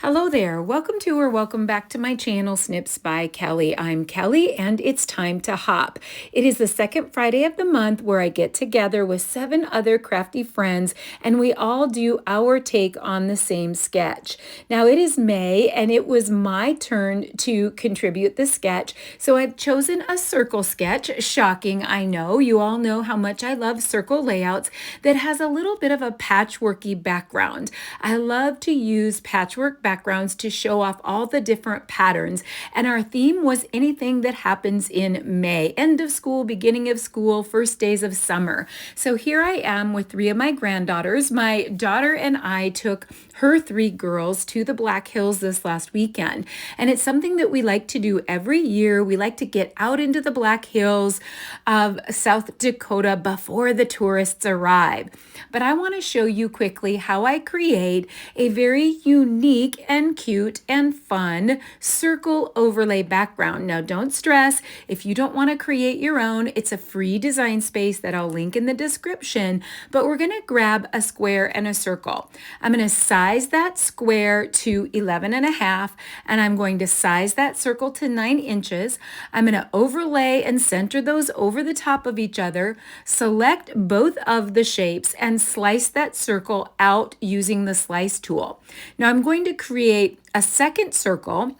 Hello there. Welcome to or welcome back to my channel, Snips by Kelly. I'm Kelly and it's time to hop. It is the second Friday of the month where I get together with 7 other crafty friends and we all do our take on the same sketch. Now it is May and it was my turn to contribute the sketch. So I've chosen a circle sketch. Shocking, I know. You all know how much I love circle layouts that has a little bit of a patchworky background. I love to use patchwork backgrounds to show off all the different patterns. And our theme was anything that happens in May, end of school, beginning of school, first days of summer. So here I am with 3 of my granddaughters. My daughter and I took her 3 girls to the Black Hills this last weekend. And it's something that we like to do every year. We like to get out into the Black Hills of South Dakota before the tourists arrive. But I want to show you quickly how I create a very unique and cute and fun circle overlay background. Now, don't stress if you don't want to create your own. It's a free design space that I'll link in the description, but we're going to grab a square and a circle. I'm going to size that square to 11.5, and I'm going to size that circle to 9 inches. I'm going to overlay and center those over the top of each other, select both of the shapes, and slice that circle out using the slice tool. Now I'm going to create a second circle,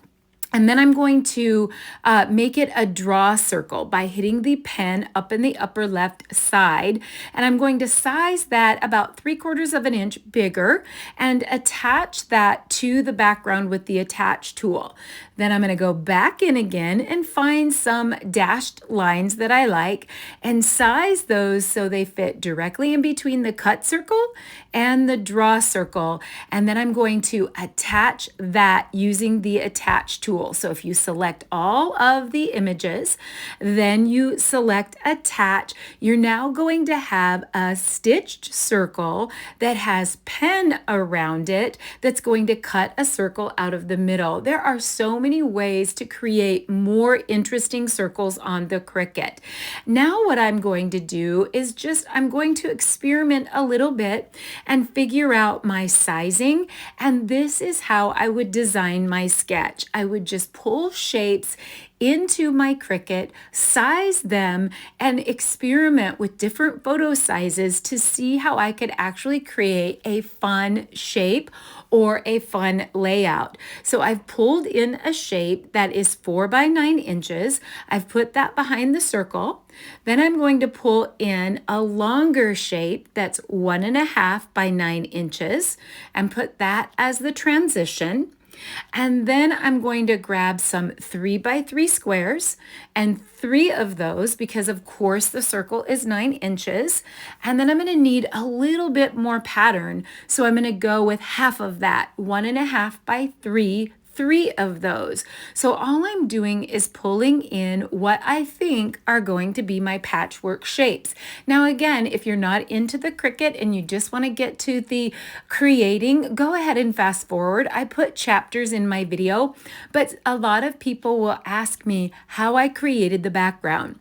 and then I'm going to make it a draw circle by hitting the pen up in the upper left side. And I'm going to size that about 3/4 of an inch bigger and attach that to the background with the attach tool. Then I'm going to go back in again and find some dashed lines that I like and size those so they fit directly in between the cut circle and the draw circle. And then I'm going to attach that using the attach tool. So if you select all of the images, then you select attach, you're now going to have a stitched circle that has pen around it that's going to cut a circle out of the middle. There are so many ways to create more interesting circles on the Cricut. Now what I'm going to do is I'm going to experiment a little bit and figure out my sizing, and this is how I would design my sketch. I would just pull shapes into my Cricut, size them, and experiment with different photo sizes to see how I could actually create a fun shape or a fun layout. So I've pulled in a shape that is 4 by 9 inches. I've put that behind the circle. Then I'm going to pull in a longer shape that's 1.5 by 9 inches and put that as the transition. And then I'm going to grab some 3 by 3 squares and 3 of those, because of course the circle is 9 inches. And then I'm going to need a little bit more pattern. So I'm going to go with half of that, 1.5 by 3 of those. So all I'm doing is pulling in what I think are going to be my patchwork shapes. Now again, if you're not into the Cricut and you just want to get to the creating, go ahead and fast forward. I put chapters in my video, but a lot of people will ask me how I created the background.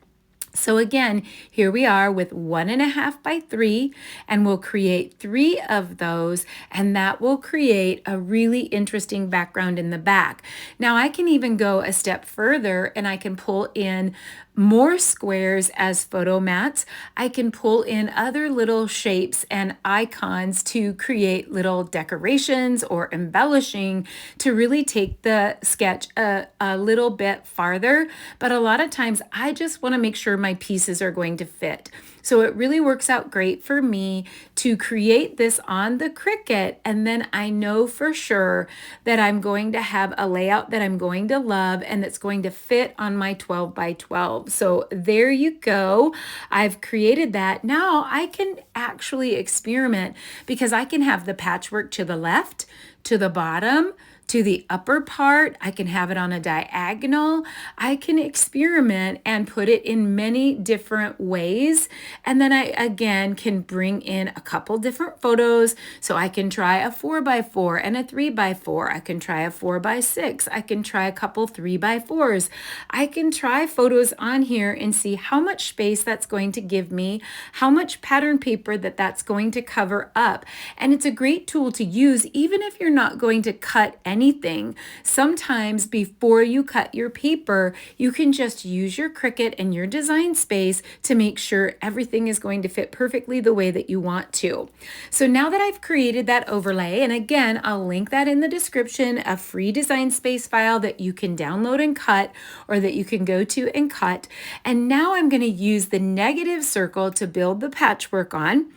So again, here we are with 1.5 by 3, and we'll create 3 of those, and that will create a really interesting background in the back. Now I can even go a step further and I can pull in more squares as photo mats. I can pull in other little shapes and icons to create little decorations or embellishing to really take the sketch a little bit farther. But a lot of times I just want to make sure my pieces are going to fit. So it really works out great for me to create this on the Cricut, and then I know for sure that I'm going to have a layout that I'm going to love and that's going to fit on my 12 by 12. So there you go. I've created that. Now I can actually experiment because I can have the patchwork to the left, to the bottom, to the upper part. I can have it on a diagonal. I can experiment and put it in many different ways. And then I, again, can bring in a couple different photos. So I can try a 4 by 4 and a 3 by 4. I can try a 4 by 6. I can try a couple 3 by 4s. I can try photos on here and see how much space that's going to give me, how much pattern paper that's going to cover up. And it's a great tool to use even if you're not going to cut any anything. Sometimes before you cut your paper, you can just use your Cricut and your design space to make sure everything is going to fit perfectly the way that you want to. So now that I've created that overlay, and again, I'll link that in the description, a free design space file that you can download and cut, or that you can go to and cut. And now I'm going to use the negative circle to build the patchwork on.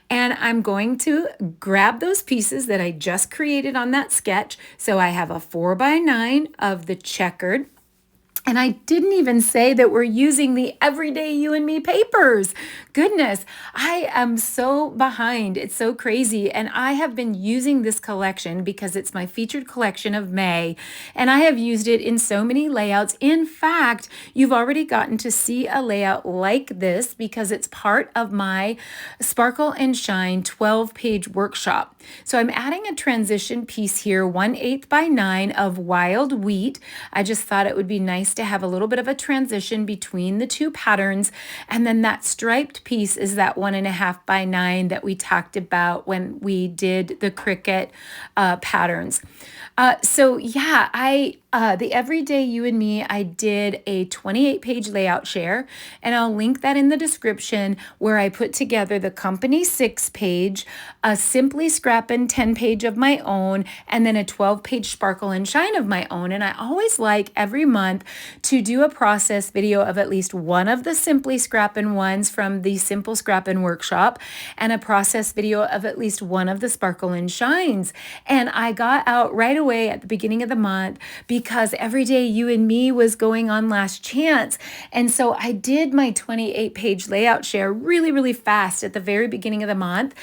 And I'm going to grab those pieces that I just created on that sketch. So I have a 4x9 of the checkered. And I didn't even say that we're using the Everyday You and Me papers. Goodness, I am so behind. It's so crazy. And I have been using this collection because it's my featured collection of May. And I have used it in so many layouts. In fact, you've already gotten to see a layout like this because it's part of my Sparkle and Shine 12-page workshop. So I'm adding a transition piece here, 1/8 by 9 of wild wheat. I just thought it would be nice to have a little bit of a transition between the two patterns. And then that striped piece is that 1.5 by 9 that we talked about when we did the Cricut patterns. So yeah, the Everyday You and Me, I did a 28-page layout share, and I'll link that in the description, where I put together the company 6-page, a Simply Scrappin' 10-page of my own, and then a 12-page Sparkle and Shine of my own. And I always like every month to do a process video of at least one of the Simply Scrappin' ones from the Simple Scrappin' workshop, and a process video of at least one of the Sparkle and Shines. And I got out right away at the beginning of the month because Everyday You and Me was going on last chance. And so I did my 28-page layout share really, really fast at the very beginning of the month,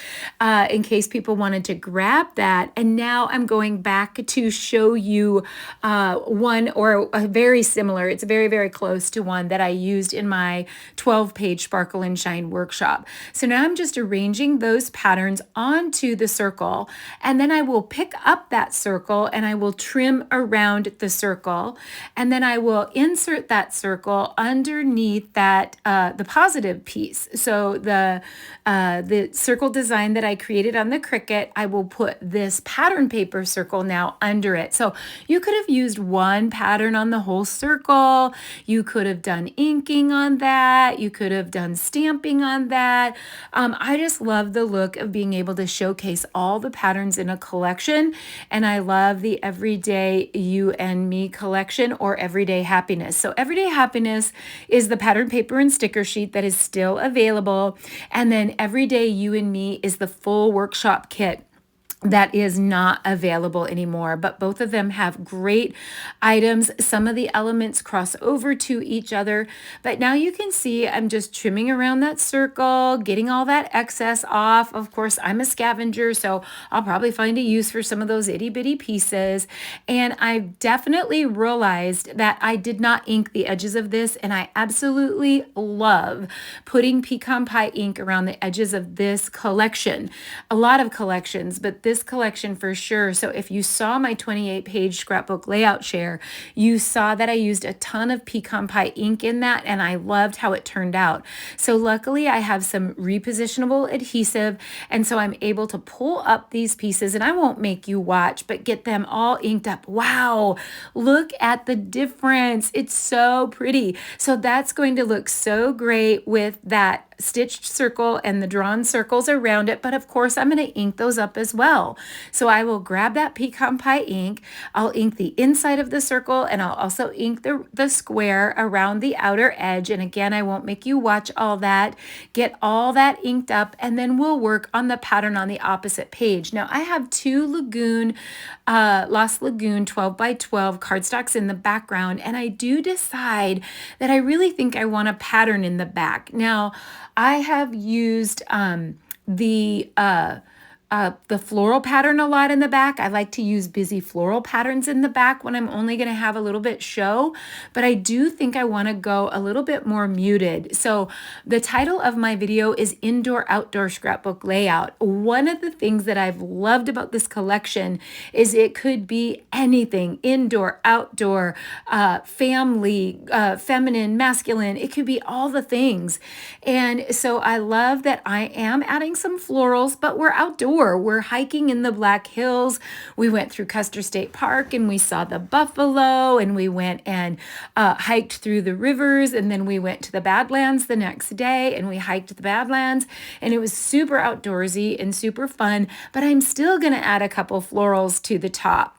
in case people wanted to grab that. And now I'm going back to show you one, or a very similar, it's very, very close to one that I used in my 12-page Sparkle and Shine workshop. So now I'm just arranging those patterns onto the circle, and then I will pick up that circle and I will trim around the circle, and then I will insert that circle underneath that the positive piece. So the circle design that I created on the Cricut, I will put this pattern paper circle now under it. So you could have used one pattern on the whole circle. You could have done inking on that. You could have done stamping on that. I just love the look of being able to showcase all the patterns in a collection. And I love the Everyday You and Me collection, or Everyday Happiness. So Everyday Happiness is the pattern paper and sticker sheet that is still available. And then Everyday You and Me is the full workshop kit that is not available anymore, but both of them have great items. Some of the elements cross over to each other, but now you can see I'm just trimming around that circle, getting all that excess off. Of course, I'm a scavenger, so I'll probably find a use for some of those itty bitty pieces. And I've definitely realized that I did not ink the edges of this, and I absolutely love putting pecan pie ink around the edges of this collection. A lot of collections, but this collection for sure. So if you saw my 28-page scrapbook layout share, you saw that I used a ton of pecan pie ink in that, and I loved how it turned out. So luckily I have some repositionable adhesive, and so I'm able to pull up these pieces, and I won't make you watch, but get them all inked up. Wow, look at the difference. It's so pretty. So that's going to look so great with that stitched circle and the drawn circles around it. But of course, I'm going to ink those up as well. So I will grab that pecan pie ink. I'll ink the inside of the circle, and I'll also ink the square around the outer edge. And again, I won't make you watch all that. Get all that inked up, and then we'll work on the pattern on the opposite page. Now I have two Lost Lagoon 12 by 12 cardstocks in the background, and I do decide that I really think I want a pattern in the back. Now, I have used the floral pattern a lot in the back. I like to use busy floral patterns in the back when I'm only going to have a little bit show, but I do think I want to go a little bit more muted. So the title of my video is Indoor Outdoor Scrapbook Layout. One of the things that I've loved about this collection is it could be anything: indoor, outdoor, family, feminine, masculine. It could be all the things. And so I love that I am adding some florals, but we're outdoors. tour. We're hiking in the Black Hills. We went through Custer State Park and we saw the buffalo, and we went and hiked through the rivers, and then we went to the Badlands the next day and we hiked the Badlands, and it was super outdoorsy and super fun, but I'm still going to add a couple florals to the top.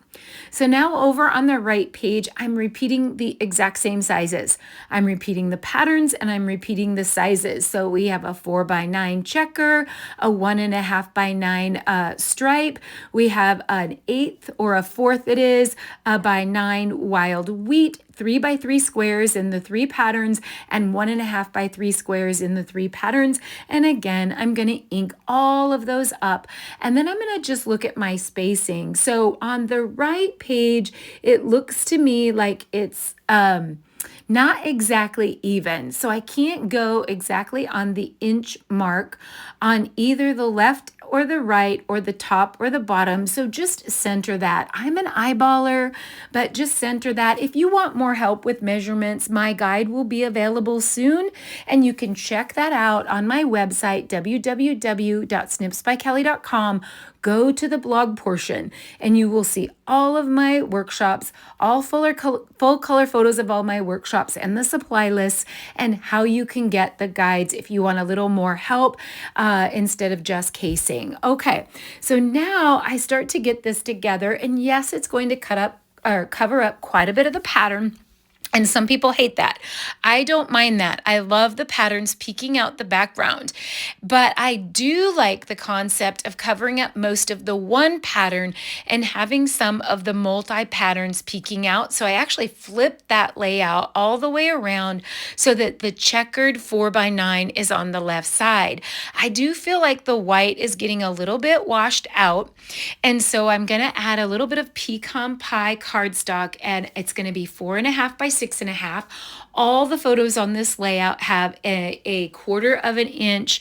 So now over on the right page, I'm repeating the exact same sizes. I'm repeating the patterns and I'm repeating the sizes. So we have a 4x9 checker, a 1.5 by 9 stripe. We have an 1/8 or a 1/4 it is by 9 wild wheat, 3x3 squares in the 3 patterns, and 1.5 by 3 squares in the 3 patterns. And again, I'm going to ink all of those up, and then I'm going to just look at my spacing. So on the right page, it looks to me like it's not exactly even. So I can't go exactly on the inch mark on either the left or the right or the top or the bottom. So just center that. I'm an eyeballer, but just center that. If you want more help with measurements, my guide will be available soon, and you can check that out on my website, www.snipsbykelly.com. Go to the blog portion and you will see all of my workshops, all full color photos of all my workshops and the supply lists, and how you can get the guides if you want a little more help instead of just casing. Okay, so now I start to get this together, and yes, it's going to cover up quite a bit of the pattern. And some people hate that. I don't mind that. I love the patterns peeking out the background. But I do like the concept of covering up most of the one pattern and having some of the multi-patterns peeking out. So I actually flipped that layout all the way around so that the checkered 4x9 is on the left side. I do feel like the white is getting a little bit washed out. And so I'm going to add a little bit of pecan pie cardstock, and it's going to be 4.5 by 6.5. All the photos on this layout have a 1/4 inch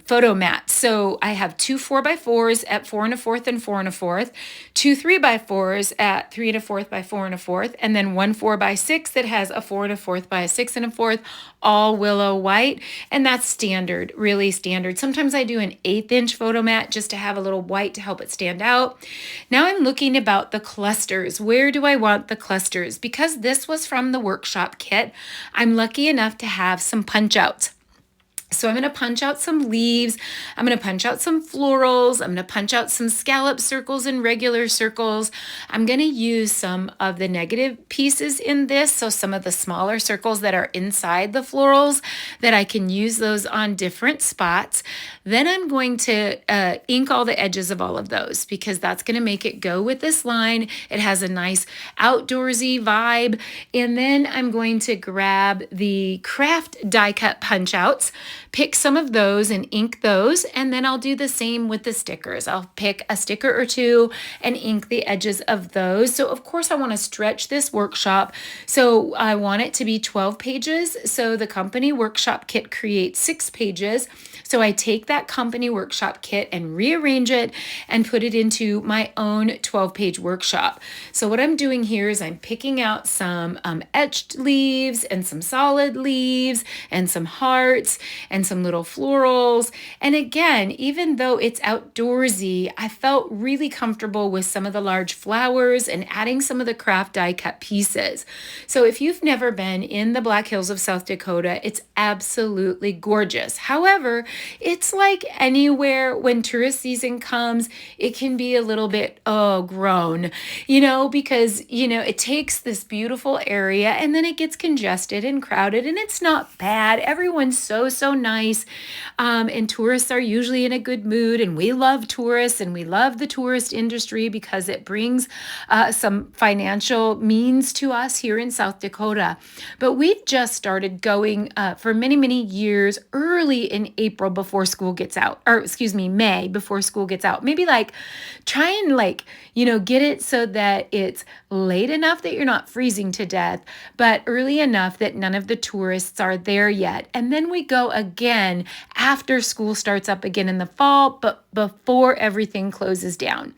photo mat. So I have 2 4x4s at 4 1/4 and 4 1/4, 2 3x4s at 3 1/4 by 4 1/4, and then 1 4x6 that has a 4 1/4 by a 6 1/4, all willow white. And that's standard, really standard. Sometimes I do an 1/8 inch photo mat just to have a little white to help it stand out. Now I'm looking about the clusters. Where do I want the clusters? Because this was from the workshop kit, I'm lucky enough to have some punch outs. So I'm going to punch out some leaves, I'm going to punch out some florals, I'm going to punch out some scallop circles and regular circles. I'm going to use some of the negative pieces in this, so some of the smaller circles that are inside the florals, that I can use those on different spots. Then I'm going to ink all the edges of all of those, because that's going to make it go with this line. It has a nice outdoorsy vibe. And then I'm going to grab the craft die cut punch outs, pick some of those and ink those, and then I'll do the same with the stickers. I'll pick a sticker or two and ink the edges of those. So of course I want to stretch this workshop, so I want it to be 12 pages. So the company workshop kit creates 6 pages. So I take that company workshop kit and rearrange it and put it into my own 12-page workshop. So what I'm doing here is I'm picking out some etched leaves and some solid leaves and some hearts and some little florals. And again, even though it's outdoorsy, I felt really comfortable with some of the large flowers and adding some of the craft die cut pieces. So if you've never been in the Black Hills of South Dakota, it's absolutely gorgeous. However, it's like anywhere when tourist season comes, it can be a little bit grown, because, it takes this beautiful area and then it gets congested and crowded, and it's not bad. Everyone's so nice. And tourists are usually in a good mood, and we love tourists and we love the tourist industry because it brings some financial means to us here in South Dakota. But we've just started going for many years early in April before school gets out, or May before school gets out. Maybe try and get it so that it's late enough that you're not freezing to death, but early enough that none of the tourists are there yet. And then we go again after school starts up again in the fall, but before everything closes down.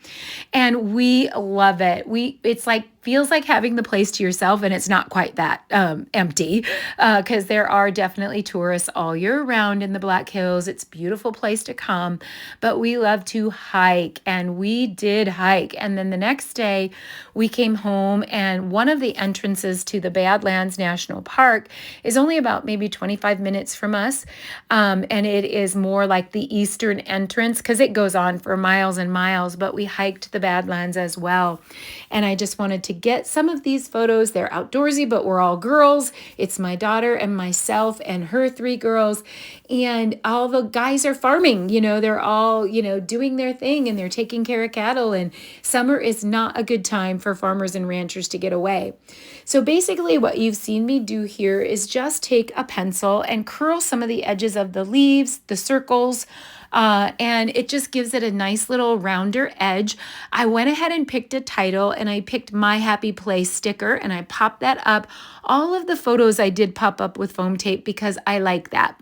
And we love it. It's like feels like having the place to yourself, and it's not quite that empty, because there are definitely tourists all year round in the Black Hills. It's a beautiful place to come, but we love to hike, and we did hike. And then the next day we came home, and one of the entrances to the Badlands National Park is only about maybe 25 minutes from us, and it is more like the eastern entrance because it goes on for miles and miles, but we hiked the Badlands as well. And I just wanted to get some of these photos. They're outdoorsy, but we're all girls. It's my daughter and myself and her 3 girls. And all the guys are farming, they're all, doing their thing, and they're taking care of cattle. And summer is not a good time for farmers and ranchers to get away. So basically what you've seen me do here is just take a pencil and curl some of the edges of the leaves, the circles, and it just gives it a nice little rounder edge. I went ahead and picked a title, and I picked My Happy Place sticker, and I popped that up. All of the photos I did pop up with foam tape because I like that.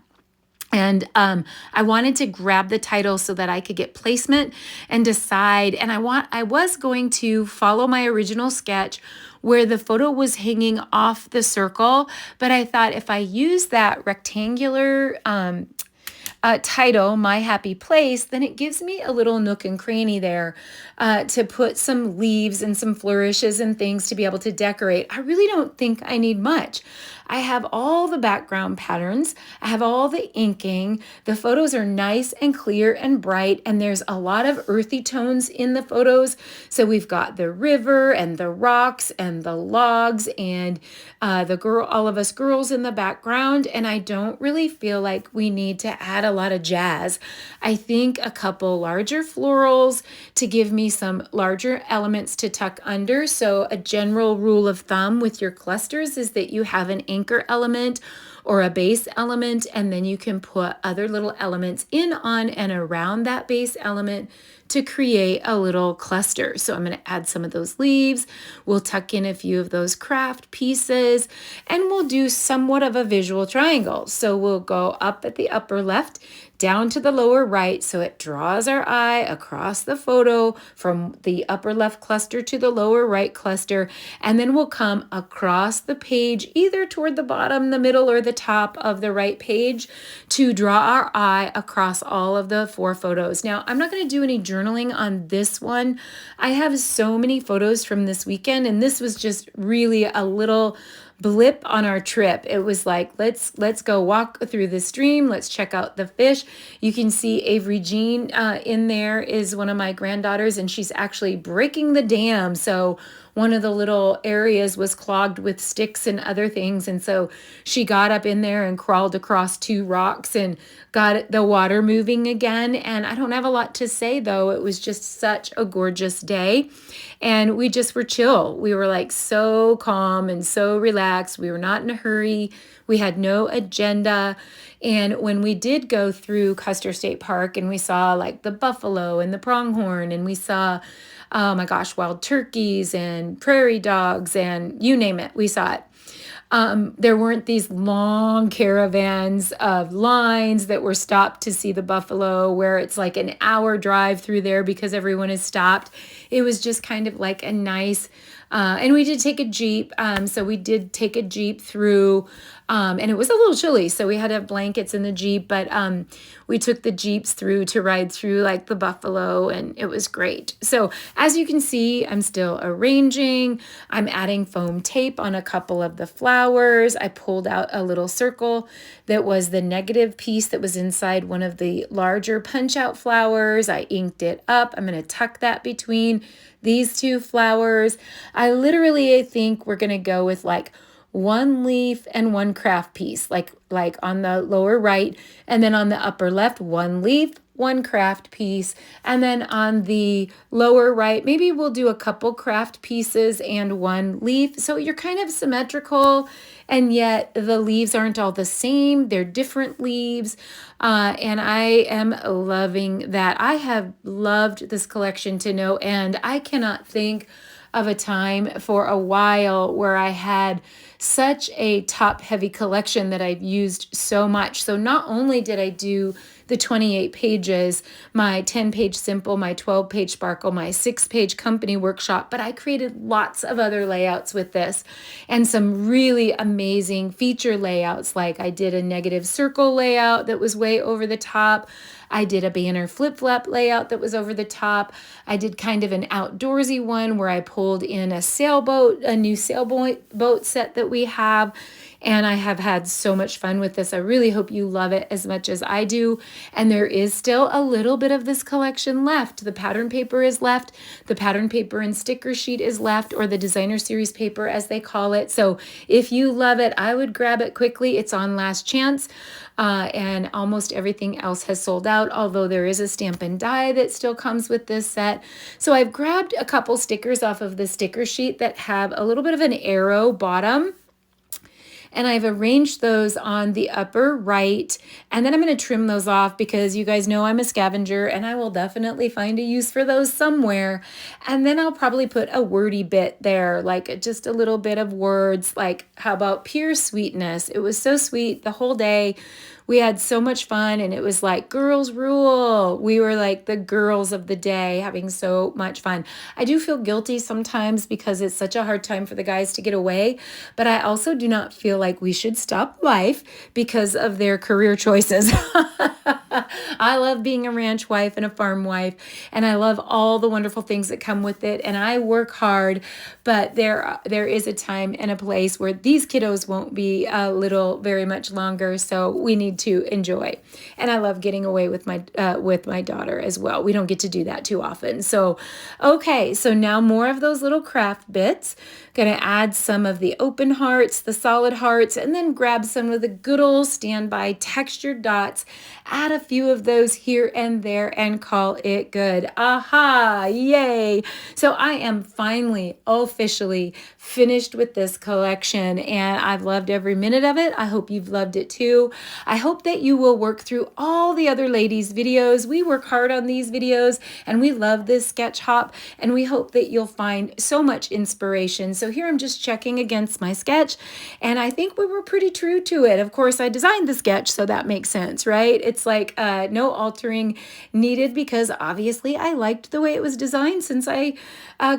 And I wanted to grab the title so that I could get placement and decide. And I was going to follow my original sketch where the photo was hanging off the circle, but I thought if I use that rectangular title, My Happy Place, then it gives me a little nook and cranny there to put some leaves and some flourishes and things to be able to decorate. I really don't think I need much. I have all the background patterns. I have all the inking. The photos are nice and clear and bright, and there's a lot of earthy tones in the photos. So we've got the river and the rocks and the logs and all of us girls in the background. And I don't really feel like we need to add a lot of jazz. I think a couple larger florals to give me some larger elements to tuck under. So a general rule of thumb with your clusters is that you have an anchor element or a base element, and then you can put other little elements in, on, and around that base element to create a little cluster. So I'm going to add some of those leaves. We'll tuck in a few of those craft pieces, and we'll do somewhat of a visual triangle. So we'll go up at the upper left, down to the lower right, so it draws our eye across the photo from the upper left cluster to the lower right cluster, and then we'll come across the page either toward the bottom, the middle, or the top of the right page to draw our eye across all of the 4 photos. Now, I'm not going to do any journaling on this one. I have so many photos from this weekend, and this was just really a little blip on our trip. It was like, let's go walk through the stream. Let's check out the fish. You can see Avery Jean in there is one of my granddaughters, and she's actually breaking the dam. So one of the little areas was clogged with sticks and other things. And so she got up in there and crawled across 2 rocks and got the water moving again. And I don't have a lot to say, though. It was just such a gorgeous day. And we just were chill. We were like so calm and so relaxed. We were not in a hurry. We had no agenda. And when we did go through Custer State Park and we saw like the buffalo and the pronghorn, and we saw, oh my gosh, wild turkeys and prairie dogs and you name it, we saw it. There weren't these long caravans of lines that were stopped to see the buffalo where it's like an hour drive through there because everyone is stopped. It was just kind of like a nice, and we did take a Jeep. So we did take a Jeep through, and it was a little chilly. So we had to have blankets in the Jeep, but we took the Jeeps through to ride through like the buffalo, and it was great. So as you can see, I'm still arranging. I'm adding foam tape on a couple of the flowers. I pulled out a little circle that was the negative piece that was inside one of the larger punch out flowers. I inked it up. I'm going to tuck that between these 2 flowers. I think we're going to go with like 1 leaf and 1 craft piece, like on the lower right, and then on the upper left, 1 leaf, 1 craft piece, and then on the lower right, maybe we'll do a couple craft pieces and 1 leaf. So you're kind of symmetrical, and yet the leaves aren't all the same. They're different leaves, and I am loving that. I have loved this collection to no end. I cannot think of a time for a while where I had such a top heavy collection that I've used so much. So not only did I do the 28 pages, my 10-page simple, my 12-page sparkle, my 6-page company workshop, but I created lots of other layouts with this and some really amazing feature layouts. Like I did a negative circle layout that was way over the top. I did a banner flip-flop layout that was over the top. I did kind of an outdoorsy one where I pulled in a sailboat, a new sailboat boat set that we have. And I have had so much fun with this. I really hope you love it as much as I do. And there is still a little bit of this collection left. The pattern paper is left. The pattern paper and sticker sheet is left, or the designer series paper as they call it. So if you love it, I would grab it quickly. It's on last chance. And almost everything else has sold out, although there is a stamp and die that still comes with this set. So I've grabbed a couple stickers off of the sticker sheet that have a little bit of an arrow bottom, and I've arranged those on the upper right, and then I'm going to trim those off because you guys know I'm a scavenger and I will definitely find a use for those somewhere. And then I'll probably put a wordy bit there, like just a little bit of words, like how about pure sweetness? It was so sweet the whole day. We had so much fun, and it was like girls rule. We were like the girls of the day, having so much fun. I do feel guilty sometimes because it's such a hard time for the guys to get away, but I also do not feel like we should stop life because of their career choices. I love being a ranch wife and a farm wife, and I love all the wonderful things that come with it, and I work hard, but there is a time and a place where these kiddos won't be little very much longer, so we need to enjoy. And I love getting away with my daughter as well. We don't get to do that too often. So, okay, so now more of those little craft bits. Going to add some of the open hearts, the solid hearts, and then grab some of the good old standby textured dots, add a few of those here and there, and call it good. Aha, yay. So I am finally officially finished with this collection, and I've loved every minute of it. I hope you've loved it too. I hope that you will work through all the other ladies' videos. We work hard on these videos, and we love this sketch hop, and we hope that you'll find so much inspiration. So here I'm just checking against my sketch, and I think we were pretty true to it. Of course, I designed the sketch, so that makes sense, right? It's like no altering needed because obviously I liked the way it was designed since I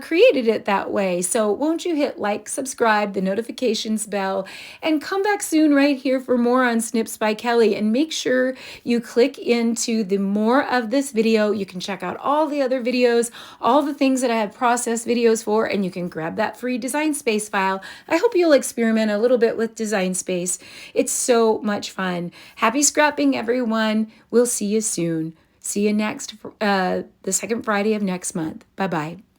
created it that way. So won't you hit like, subscribe, the notifications bell, and come back soon right here for more on Snips by Kelly. And make sure you click into the more of this video. You can check out all the other videos, all the things that I have processed videos for, and you can grab that free Design Space file. I hope you'll experiment a little bit with Design Space. It's so much fun. Happy scrapping, everyone. We'll see you soon. See you next, the second Friday of next month. Bye-bye.